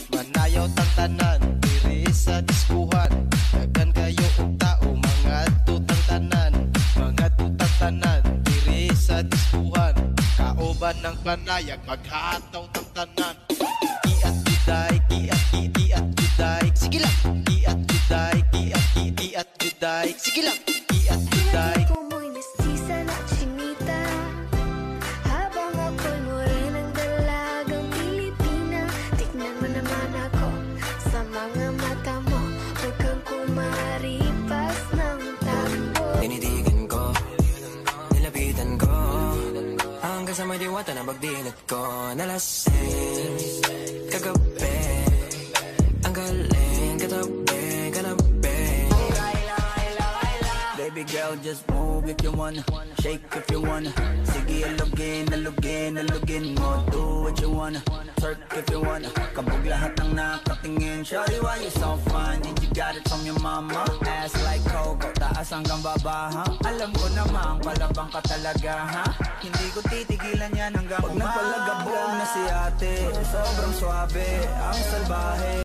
Manayaw tang tanan, diri sa diskuhan. Daghan kayo og tao, mga tutang tanan. Mga tutang tanan, diri sa diskuhan. Kauban ng panayag, maghataw tang tanan. Iat juday, iat juday. Sige lang. Iat juday, iat juday. Sige lang. Iat juday. Sa may diwata na magdilat ko nalasing kagabi. Ang galing katabi, kanabi. Baby girl, just move if you wanna, shake if you wanna. Sige, alugin mo. Do what you wanna, twerk if you wanna. Kabog lahat ng nakatingin. Shawty, why you so fine? Did you got it from your mama? Ass like Coco, taas hanggang baba, ha? Alam ko namang palabang ka talaga, ha? Hindi ko titigilan yan hanggang umaga. Pag napalagabog na si ate, sobrang swabe, ang salbahe.